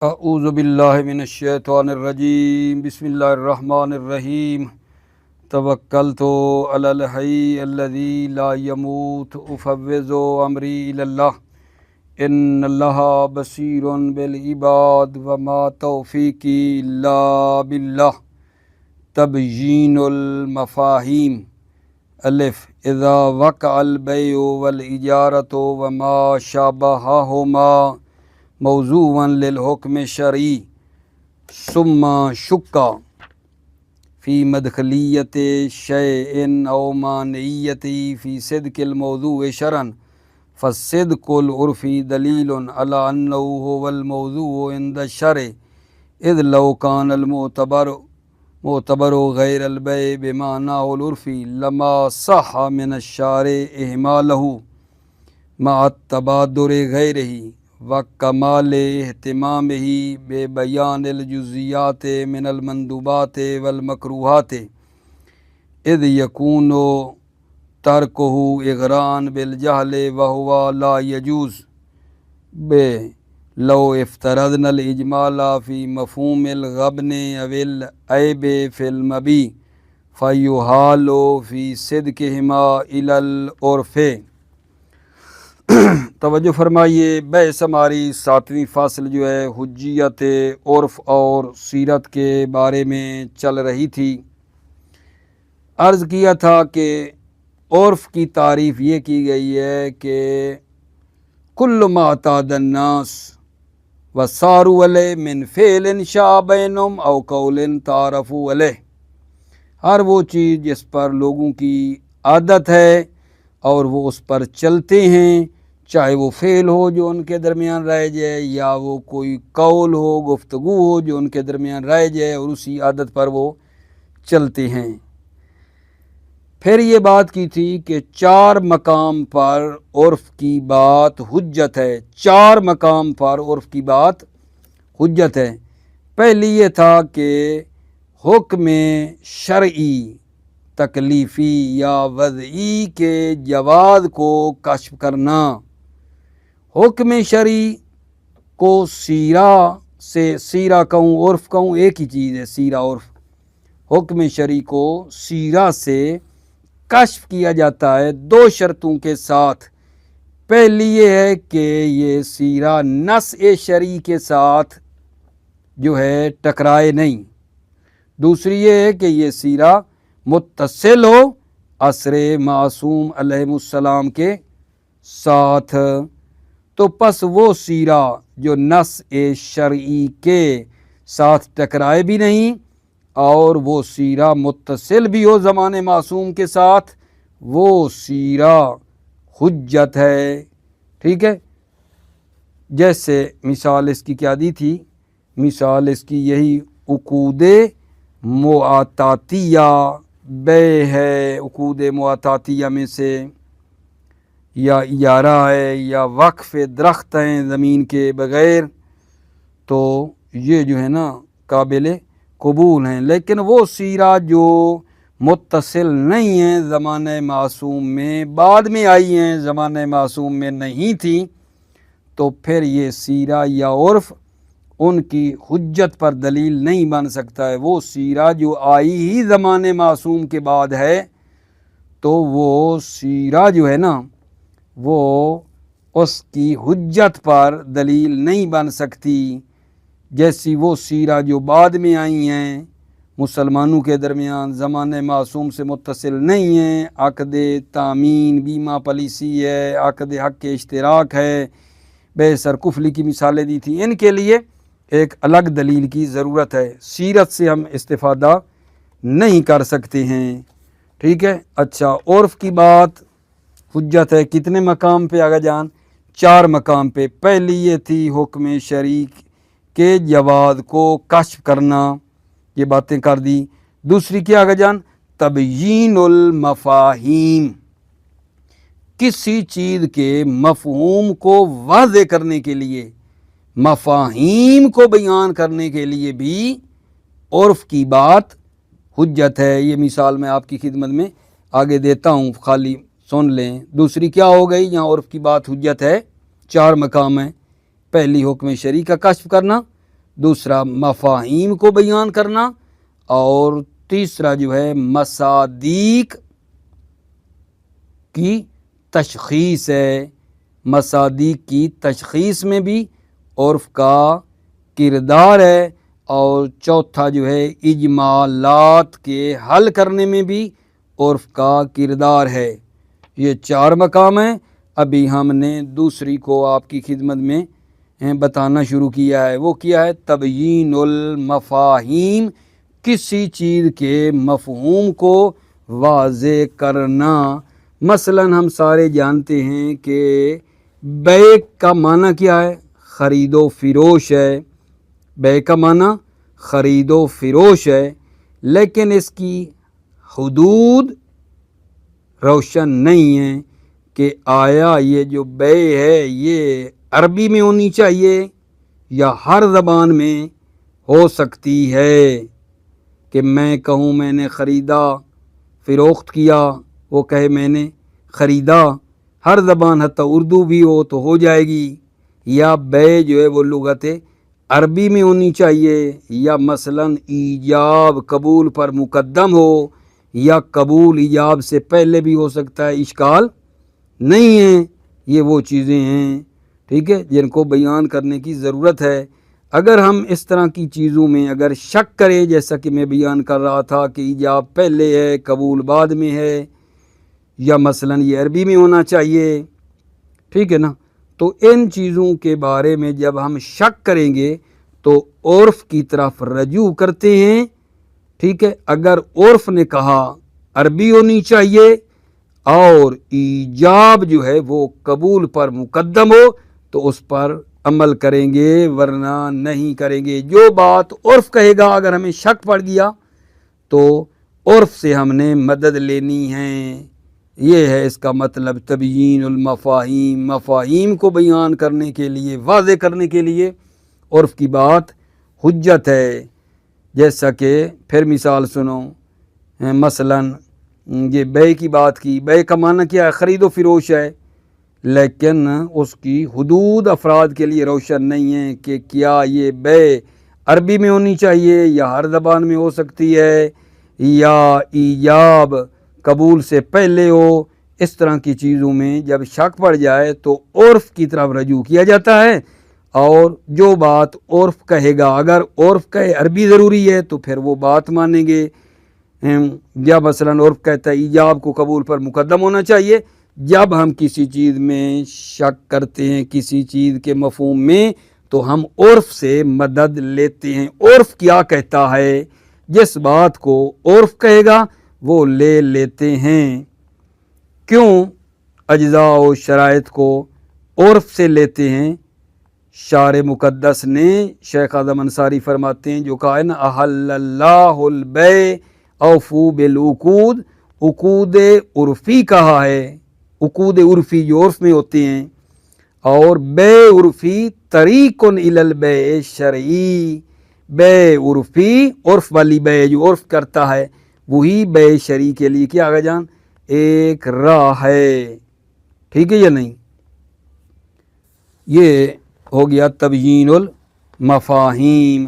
اعوذ باللہ من الشیطان الرجیم بسم اللہ الرحمن الرحیم توکلت علی الحی الذی لا یموت افوض امری الی اللہ ان اللہ بصیر بالعباد وما توفیقی الا باللہ تبیین المفاہیم الف اذا وقع البیع والاجارۃ وما شابہہما موضوعاً للحکم شرعی ثم شکا فی مدخلیت شیء او مانعیتی فی صدق الموضوع شرعاً فالصدق العرفی دلیل علی انہ هو الموضوع عند الشرع اذ لو کان المعتبر غیر البیع بمعناه العرفی لما صح من الشارع اہمالہ مع التبادر غیرہ وکمال اہتمامہ بے بیان الجزیات من المندوبات والمکروہات اذ یکون ترکہ اغران بالجہل وہو لا یجوز بے لو افترضنا الاجمال فی مفہوم الغبن او العیب فی المبیع فیحال فی صدقہما الی العرف۔ توجہ فرمائیے، بحث ہماری 7ویں فصل جو ہے حجیت عرف اور سیرت کے بارے میں چل رہی تھی۔ عرض کیا تھا کہ عرف کی تعریف یہ کی گئی ہے کہ کل ما اعتاد الناس وصاروا علیہ من فعل شاع بینہم او قول تعارفوا علیہ، ہر وہ چیز جس پر لوگوں کی عادت ہے اور وہ اس پر چلتے ہیں، چاہے وہ فعل ہو جو ان کے درمیان رائج ہے یا وہ کوئی قول ہو، گفتگو ہو جو ان کے درمیان رائج ہے، اور اسی عادت پر وہ چلتے ہیں۔ پھر یہ بات کی تھی کہ 4 مقام پر عرف کی بات حجت ہے، 4 مقام پر عرف کی بات حجت ہے۔ پہلی یہ تھا کہ حکم شرعی تکلیفی یا وضعی کے جواز کو کشف کرنا۔ حکم شرعی کو سیرہ کہوں عرف کہوں ایک ہی چیز ہے، سیرہ عرف۔ حکم شرعی کو سیرہ سے کشف کیا جاتا ہے 2 شرطوں کے ساتھ۔ پہلی یہ ہے کہ یہ سیرہ نص شرعی کے ساتھ جو ہے ٹکرائے نہیں، دوسری یہ ہے کہ یہ سیرہ متصل ہو عصر معصوم علیہ السلام کے ساتھ۔ تو پس وہ سیرہ جو نص شرعی کے ساتھ ٹکرائے بھی نہیں اور وہ سیرہ متصل بھی ہو زمان معصوم کے ساتھ، وہ سیرہ حجت ہے۔ ٹھیک ہے، جیسے مثال اس کی کیا دی تھی؟ مثال اس کی یہی عقود معطاتیہ بیع ہے، عقود معطاتیہ میں سے، یا اجارہ ہے یا وقف درخت ہیں زمین کے بغیر، تو یہ جو ہے نا قابل قبول ہیں۔ لیکن وہ سیرہ جو متصل نہیں ہیں زمانہ معصوم میں، بعد میں آئی ہیں، زمانہ معصوم میں نہیں تھی، تو پھر یہ سیرہ یا عرف ان کی حجت پر دلیل نہیں بن سکتا ہے۔ وہ سیرہ جو آئی ہی زمانے معصوم کے بعد ہے، تو وہ سیرہ جو ہے نا وہ اس کی حجت پر دلیل نہیں بن سکتی، جیسی وہ سیرہ جو بعد میں آئی ہیں مسلمانوں کے درمیان زمانے معصوم سے متصل نہیں ہیں، عقد تامین بیمہ پالیسی ہے، عقد حق اشتراک ہے، بے سرکفلی کی مثالیں دی تھی۔ ان کے لیے ایک الگ دلیل کی ضرورت ہے، سیرت سے ہم استفادہ نہیں کر سکتے ہیں۔ ٹھیک ہے، اچھا، عرف کی بات حجت ہے کتنے مقام پہ آگا جان؟ 4 مقام پہ۔ پہلی یہ تھی حکم شرعی کے جواز کو کشف کرنا، یہ باتیں کر دی۔ دوسری کیا آگا جان؟ تبیین المفاہیم، کسی چیز کے مفہوم کو واضح کرنے کے لیے، مفاہیم کو بیان کرنے کے لیے بھی عرف کی بات حجت ہے۔ یہ مثال میں آپ کی خدمت میں آگے دیتا ہوں، خالی سن لیں۔ دوسری کیا ہو گئی؟ یہاں عرف کی بات حجت ہے، 4 مقام ہیں۔ پہلی حکم شرعی کا کشف کرنا، دوسرا مفاہیم کو بیان کرنا، اور تیسرا جو ہے مصادیق کی تشخیص ہے۔ مصادیق کی تشخیص میں بھی عرف کا کردار ہے، اور چوتھا جو ہے اجمالات کے حل کرنے میں بھی عرف کا کردار ہے۔ یہ 4 مقام ہیں۔ ابھی ہم نے دوسری کو آپ کی خدمت میں بتانا شروع کیا ہے، وہ کیا ہے؟ تبیین المفاہیم، کسی چیز کے مفہوم کو واضح کرنا۔ مثلا ہم سارے جانتے ہیں کہ بیع کا معنی کیا ہے؟ خرید و فروش ہے۔ بیع کا معنی خرید و فروش ہے، لیکن اس کی حدود روشن نہیں ہے کہ آیا یہ جو بیع ہے یہ عربی میں ہونی چاہیے یا ہر زبان میں ہو سکتی ہے۔ کہ میں کہوں میں نے خریدا، فروخت کیا، وہ کہے میں نے خریدا، ہر زبان حتی اردو بھی ہو تو ہو جائے گی، یا بیع جو ہے وہ لغت عربی میں ہونی چاہیے، یا مثلا ایجاب قبول پر مقدم ہو، یا قبول ایجاب سے پہلے بھی ہو سکتا ہے، اشکال نہیں ہے۔ یہ وہ چیزیں ہیں، ٹھیک ہے، جن کو بیان کرنے کی ضرورت ہے۔ اگر ہم اس طرح کی چیزوں میں اگر شک کریں، جیسا کہ میں بیان کر رہا تھا کہ ایجاب پہلے ہے قبول بعد میں ہے، یا مثلا یہ عربی میں ہونا چاہیے، ٹھیک ہے نا، تو ان چیزوں کے بارے میں جب ہم شک کریں گے تو عرف کی طرف رجوع کرتے ہیں، ٹھیک ہے۔ اگر عرف نے کہا عربی ہونی چاہیے اور ایجاب جو ہے وہ قبول پر مقدم ہو تو اس پر عمل کریں گے، ورنہ نہیں کریں گے۔ جو بات عرف کہے گا اگر ہمیں شک پڑ گیا تو عرف سے ہم نے مدد لینی ہے۔ یہ ہے اس کا مطلب تبیین المفاہیم، مفاہیم کو بیان کرنے کے لیے، واضح کرنے کے لیے عرف کی بات حجت ہے۔ جیسا کہ پھر مثال سنو، مثلا یہ بیع کی بات کی، بیع کا معنی کیا ہے؟ خرید و فروش ہے، لیکن اس کی حدود افراد کے لیے روشن نہیں ہے کہ کیا یہ بیع عربی میں ہونی چاہیے یا ہر زبان میں ہو سکتی ہے، یا ایجاب قبول سے پہلے ہو۔ اس طرح کی چیزوں میں جب شک پڑ جائے تو عرف کی طرف رجوع کیا جاتا ہے، اور جو بات عرف کہے گا، اگر عرف کہے عربی ضروری ہے تو پھر وہ بات مانیں گے۔ یا مثلا عرف کہتا ہے ایجاب کو قبول پر مقدم ہونا چاہیے، جب ہم کسی چیز میں شک کرتے ہیں کسی چیز کے مفہوم میں تو ہم عرف سے مدد لیتے ہیں۔ عرف کیا کہتا ہے، جس بات کو عرف کہے گا وہ لے لیتے ہیں۔ کیوں اجزاء و شرائط کو عرف سے لیتے ہیں؟ شارع مقدس نے، شیخ اعظم انصاری فرماتے ہیں، جو کہا ہے نا احل اللہ البیع اوفو بالعقود، عقود عرفی کہا ہے، عقود عرفی جو عرف میں ہوتے ہیں، اور بیع عرفی طریق الی البیع شرعی، بیع عرفی عرف والی بیع جو عرف کرتا ہے وہی بیع شرعی کے لیے کیا آگا جان ایک راہ ہے، ٹھیک ہے یا نہیں؟ یہ ہو گیا تبیین المفاہیم۔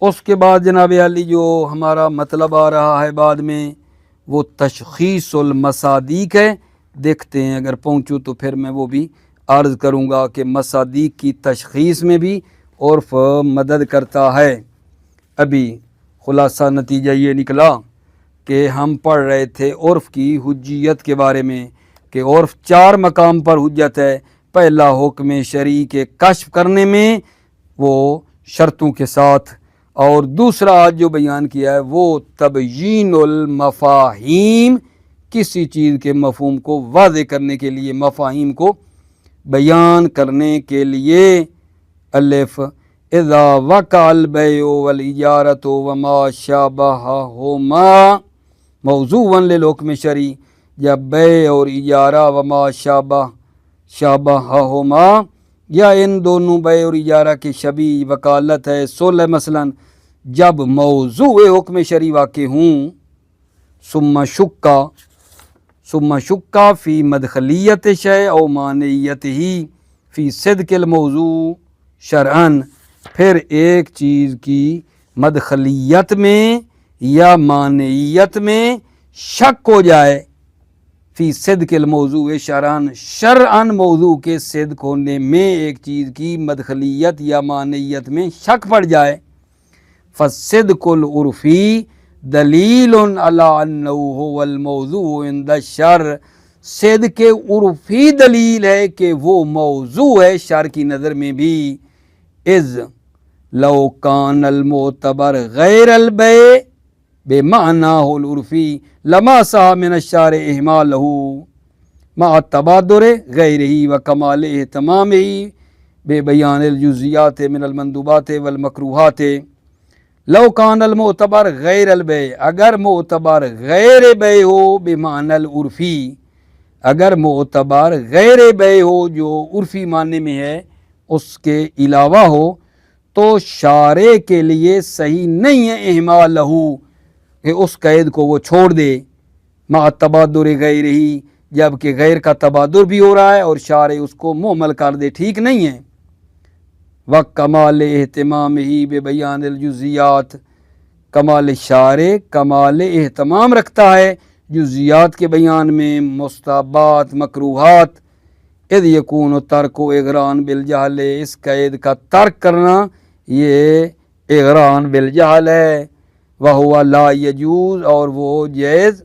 اس کے بعد جناب عالی جو ہمارا مطلب آ رہا ہے بعد میں وہ تشخیص المصادیق ہے۔ دیکھتے ہیں اگر پہنچوں تو پھر میں وہ بھی عرض کروں گا کہ مصادیق کی تشخیص میں بھی عرف مدد کرتا ہے۔ ابھی خلاصہ نتیجہ یہ نکلا کہ ہم پڑھ رہے تھے عرف کی حجیت کے بارے میں کہ عرف 4 مقام پر حجت ہے۔ پہلا حکم شرعی کے کشف کرنے میں وہ شرطوں کے ساتھ، اور دوسرا آج جو بیان کیا ہے وہ تبیین المفاہیم، کسی چیز کے مفہوم کو واضح کرنے کے لیے، مفاہیم کو بیان کرنے کے لیے۔ الف اذا وقع البیع والاجارۃ وما شابہہما موضوعا للحکم شرعی، جب بیع اور اجارہ وما شابہہما یا ان دونوں بیع اور اجارہ کے شبیہ وکالت ہے، صلح مثلا، جب موضوع حکم شرعی واقع ہوں، ثم شکا فی مدخلیت شیء او مانعیتہ فی صدق الموضوع شرعاً، پھر ایک چیز کی مدخلیت میں یا مانعیت میں شک ہو جائے، فی صدق الموضوع شرعاً موضوع کے صدق ہونے میں ایک چیز کی مدخلیت یا مانعیت میں شک پڑ جائے، فالصدق العرفی دلیل علی انہ هو الموضوع عند الشرع، صدق عرفی دلیل ہے کہ وہ موضوع ہے شرع کی نظر میں بھی، اذ لو کان المعتبر غیر البیع بمعناه العرفی لما صح من الشارع احمالہ مع التبادر غیرہ وکمال اہتمامہ ببیان الجزیات من المندوبات والمکروہات۔ لو کان المعتبر غیر البیع، اگر معتبر غیر بیع ہو بمعنی العرفی، اگر معتبر غیر بیع ہو جو عرفی معنی میں ہے اس کے علاوہ ہو، تو شارع کے لیے صحیح نہیں ہے احمالہ کہ اس قید کو وہ چھوڑ دے، مع تبادر غیر ہی، جبکہ غیر کا تبادر بھی ہو رہا ہے اور شارع اس کو مہمل کر دے، ٹھیک نہیں ہے۔ وکمال اہتمام ہی ببیان الجزیات، کمال شارع کمال اہتمام رکھتا ہے جزیات کے بیان میں، مستحبات مکروہات، اذ یکون ترک اغران بالجہل، اس قید کا ترک کرنا یہ اغران بالجہل ہے، وہو لا یجوز، اور وہ جائز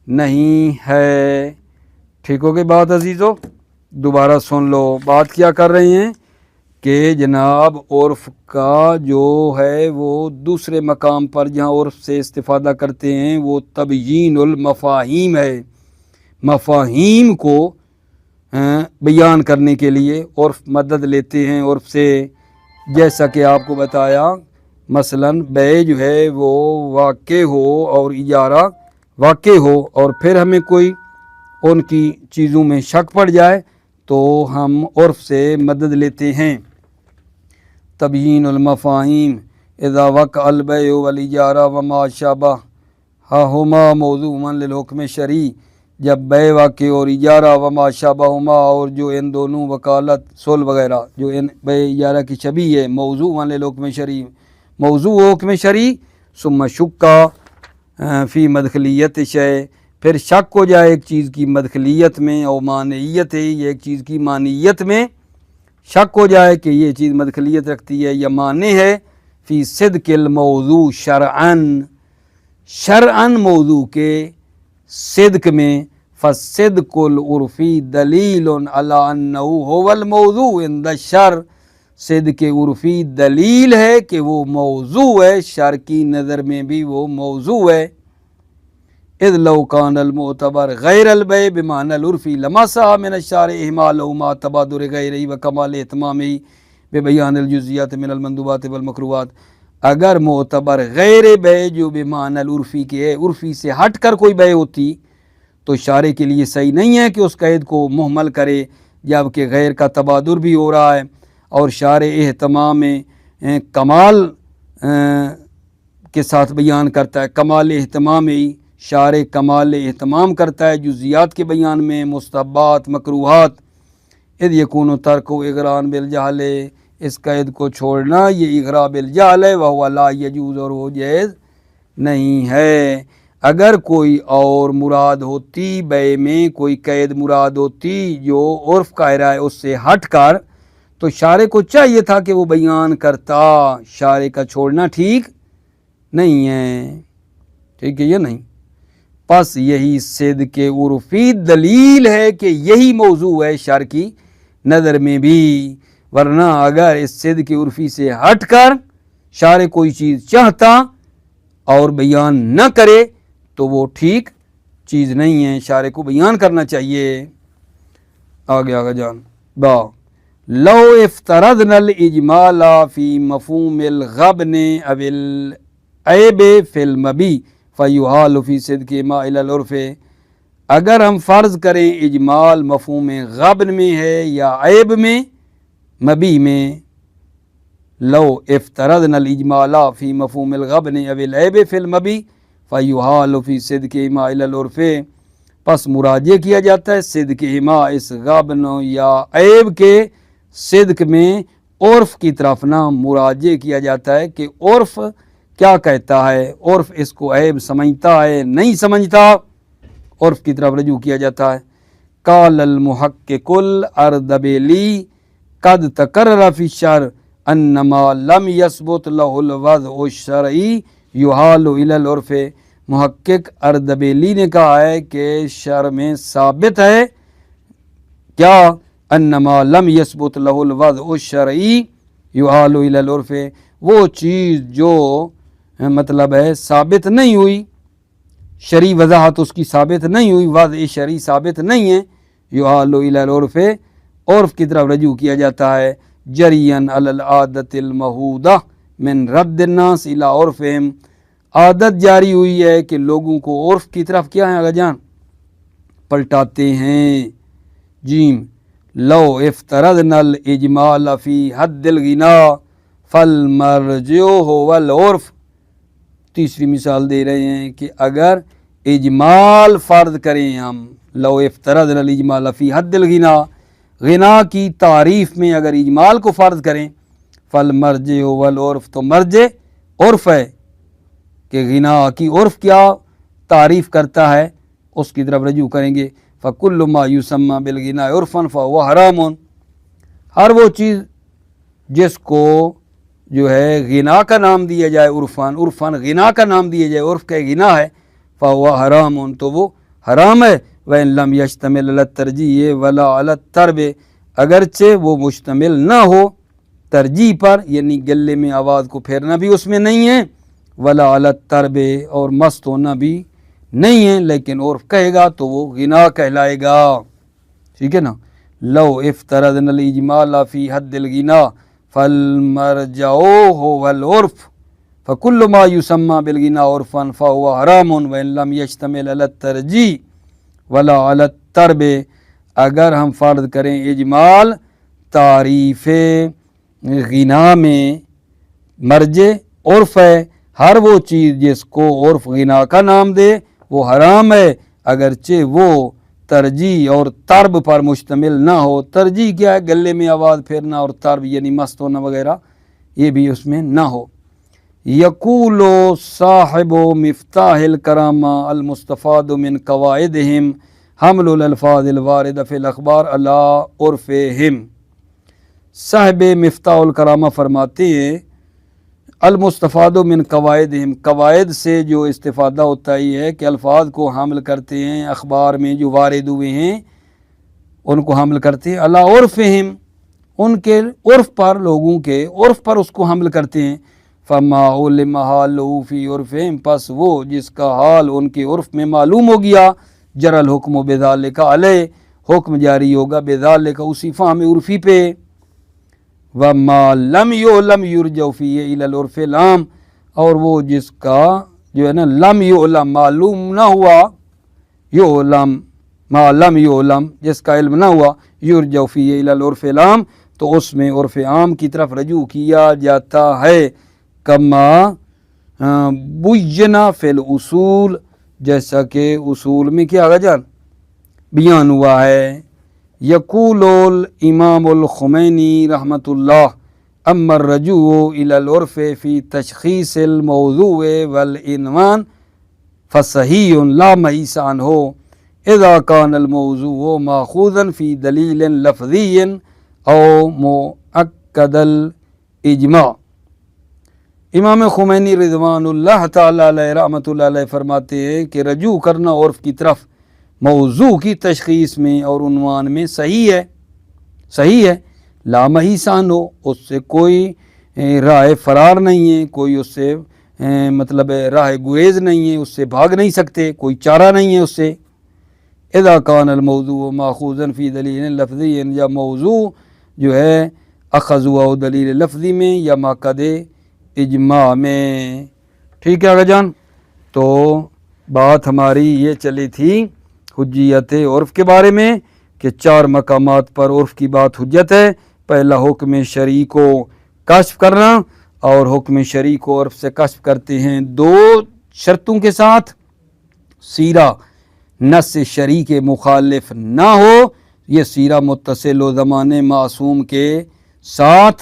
نہیں ہے۔ ٹھیک ہو گئی بات عزیزو؟ دوبارہ سن لو، بات کیا کر رہے ہیں کہ جناب عرف کا جو ہے وہ دوسرے مقام پر جہاں عرف سے استفادہ کرتے ہیں وہ تبیین المفاہیم ہے، مفاہیم کو بیان کرنے کے لیے عرف مدد لیتے ہیں عرف سے، جیسا کہ آپ کو بتایا مثلاً بیع جو ہے وہ واقع ہو اور اجارہ واقع ہو اور پھر ہمیں کوئی ان کی چیزوں میں شک پڑ جائے تو ہم عرف سے مدد لیتے ہیں۔ تبیین المفاہیم اذا وقع البیع والاجارہ وما شابہ ہما موضوعا للحکم شرعی، جب بیع واقع اور اجارہ وما شابہما، اور جو ان دونوں وکالت صلح وغیرہ جو ان بیع اجارہ کی شبیہ ہے، موضوعا للحکم شرعی، موضوع حکم شرعی، ثم شکا فی مدخلیت شیء، پھر شک ہو جائے ایک چیز کی مدخلیت میں، اور مانعیت ہے یہ ایک چیز کی مانعیت میں شک ہو جائے کہ یہ چیز مدخلیت رکھتی ہے یا مانع ہے، فی صدق الموضوع شرعاً موضوع کے صدق میں، فالصدق العرفی دلیل علی انہ هو الموضوع عند الشرع، صدق عرفی دلیل ہے کہ وہ موضوع ہے، شرع کی نظر میں بھی وہ موضوع ہے۔ اذ لو کان المعتبر غیر البیع بمعنی العرفی لما صح من الشارع احمالہ مع تبادر غیرہ وکمال اہتمامہ ببیان الجزیات من المندوبات والمکروہات، اگر معتبر غیر بیع جو بمعنی العرفی کے ہے، عرفی سے ہٹ کر کوئی بیع ہوتی تو شارع کے لیے صحیح نہیں ہے کہ اس قید کو مہمل کرے، جبکہ غیر کا تبادر بھی ہو رہا ہے اور شارع اہتمام کمال کے ساتھ بیان کرتا ہے، کمال اہتمام ہی، شارع کمال اہتمام کرتا ہے جزیات کے بیان میں، مستحبات مکروہات، اذ یکون ترک اغران بالجہل، اس قید کو چھوڑنا یہ اغراء بالجہل ہے، وہو لا یجوز، اور وہ جائز نہیں ہے۔ اگر کوئی اور مراد ہوتی بیع میں، کوئی قید مراد ہوتی جو عرف قاہرہ ہے اس سے ہٹ کر، تو شارع کو چاہیے تھا کہ وہ بیان کرتا، شارع کا چھوڑنا ٹھیک نہیں ہے، ٹھیک ہے یہ نہیں۔ پس یہی صدق عرفی دلیل ہے کہ یہی موضوع ہے شرع کی نظر میں بھی، ورنہ اگر اس صدق عرفی سے ہٹ کر شارع کوئی چیز چاہتا اور بیان نہ کرے تو وہ ٹھیک چیز نہیں ہے، شارع کو بیان کرنا چاہیے۔ آگے جان با لو افترضنا الاجمال فی مفہوم الغبن او العیب فی المبی فیحال فی صدق ما الی العرف، اگر ہم فرض کریں اجمال مفہوم غبن میں ہے یا عیب میں مبی میں، لو افترضنا الاجمال فی مفہوم الغبن او العیب فی المبی فیحال فی صدق ما الی العرف، پس مراجعہ کیا جاتا ہے صدق ما اس غبن یا عیب کے صدق میں عرف کی طرف نہ مراجع کیا جاتا ہے کہ عرف کیا کہتا ہے، عرف اس کو عیب سمجھتا ہے نہیں سمجھتا، عرف کی طرف رجوع کیا جاتا ہے۔ قال المحقق الاردبیلی قد تقرر فی الشرع انما لم یثبت له الوضع الشرعی یحال الی العرف۔ محقق اردبیلی نے کہا ہے کہ شرع میں ثابت ہے کیا، انما لم یثبت له الوضع الشرعی یحال الی العرف، وہ چیز جو مطلب ہے ثابت نہیں ہوئی، شرعی وضاحت اس کی ثابت نہیں ہوئی، وضع شرعی ثابت نہیں ہے، یحال الی العرف، عرف کی طرف رجوع کیا جاتا ہے، جریاً علی العادت المحودہ من رد الناس الی عرفہم، عادت جاری ہوئی ہے کہ لوگوں کو عرف کی طرف کیا ہے آگا جان پلٹاتے ہیں۔ جیم لو افترضنا الاجمال فی حد الغنا فالمرجع هو العرف، تیسری مثال دے رہے ہیں کہ اگر اجمال فرض کریں ہم، لو افترضنا الاجمال فی حد الغنا، غنا کی تعریف میں اگر اجمال کو فرض کریں، فالمرجع هو العرف، تو مرجع عرف ہے کہ غنا کی عرف کیا تعریف کرتا ہے اس کی طرف رجوع کریں گے۔ فَكُلُّ مَا يُسَمَّى بِالْغِنَاءِ عُرْفًا فَهُوَ حَرَامٌ، ہر وہ چیز جس کو جو ہے غنا کا نام دیا جائے، عرفاً غنا کا نام دیا جائے، عرف کا غنا ہے، فَهُوَ حَرَامٌ، تو وہ حرام ہے۔ وَإِن لَمْ يَشْتَمِلْ عَلَى التَّرْجِيحِ وَلَا عَلَى الطَّرْبِ، اگرچہ وہ مشتمل نہ ہو ترجیح پر، یعنی گلے میں آواز کو پھیرنا بھی اس میں نہیں ہے، وَلَا عَلَى الطَّرْبِ، اور مست ہونا بھی نہیں ہے، لیکن عرف کہے گا تو وہ غنا کہلائے گا، ٹھیک ہے نا۔ لو افترضنا الاجمال فی حد الغنا فالمرجع هو العرف فكل ما يسمى بالغنا عرفا فهو حرام وان لم يشتمل على الترجیح ولا على الطرب، اگر ہم فرض کریں اجمال تعریف غنا میں، مرجع عرف ہے، ہر وہ چیز جس کو عرف غنا کا نام دے وہ حرام ہے، اگرچہ وہ ترجیح اور طرب پر مشتمل نہ ہو۔ ترجیح کیا ہے؟ گلے میں آواز پھیرنا، اور طرب یعنی مست ہونا وغیرہ، یہ بھی اس میں نہ ہو۔ یقول صاحب مفتاح الکرامہ المستفاد من قواعدہم حمل الالفاظ الواردہ فی الاخبار علی عرفہم، صاحب مفتاح الکرامہ فرماتے ہیں المستفاد من قواعدہم، قواعد سے جو استفادہ ہوتا ہی ہے کہ الفاظ کو حمل کرتے ہیں اخبار میں جو وارد ہوئے ہیں ان کو حمل کرتے ہیں، علی عرفہم، ان کے عرف پر، لوگوں کے عرف پر اس کو حمل کرتے ہیں۔ فما علم حالہ فی عرفہم، پس وہ جس کا حال ان کے عرف میں معلوم ہو گیا، جرى الحکم بذالک علیہ، حکم جاری ہوگا بذالک، اسی فہم عرفی پہ۔ وما لم یعلم یرجع فیہ الی العرف العام، اور وہ جس کا جو ہے نا لم یعلم معلوم نہ ہوا، یعلم ما لم یعلم جس کا علم نہ ہوا، یرجع فیہ الی العرف العام، تو اس میں عرف عام کی طرف رجوع کیا جاتا ہے۔ کما بینا فی الاصول، جیسا کہ اصول میں کیا آگا جان بیان ہوا ہے۔ یقول الامام الخمینی رحمۃ اللہ اما الرجوع الی العرف فی تشخیص الموضوع والعنوان فصحیح لا محیص عنہ اذا کان الموضوع ماخوذا فی دلیل لفظی او مؤکد الاجماع۔ امام خمینی رضوان اللہ تعالی علیہ رحمۃ اللہ علیہ فرماتے ہیں کہ رجوع کرنا عرف کی طرف موضوع کی تشخیص میں اور عنوان میں صحیح ہے، لا محیص عنہ، اس سے کوئی راہ فرار نہیں ہے، کوئی اس سے مطلب راہ گریز نہیں ہے، اس سے بھاگ نہیں سکتے، کوئی چارہ نہیں ہے اس سے۔ اذا کان الموضوع ماخوذا فی دلیل لفظی، یا موضوع جو ہے اخذ ہوا دلیل لفظی میں یا مؤکد اجماع میں، ٹھیک ہے آگا جان۔ تو بات ہماری یہ چلی تھی حجیت عرف کے بارے میں کہ 4 مقامات پر عرف کی بات حجت ہے۔ پہلا حکم شرعی کو کشف کرنا، اور حکم شرعی کو عرف سے کشف کرتے ہیں 2 شرطوں کے ساتھ، سیرہ نص شرعی کے مخالف نہ ہو، یہ سیرہ متصل و زمان معصوم کے ساتھ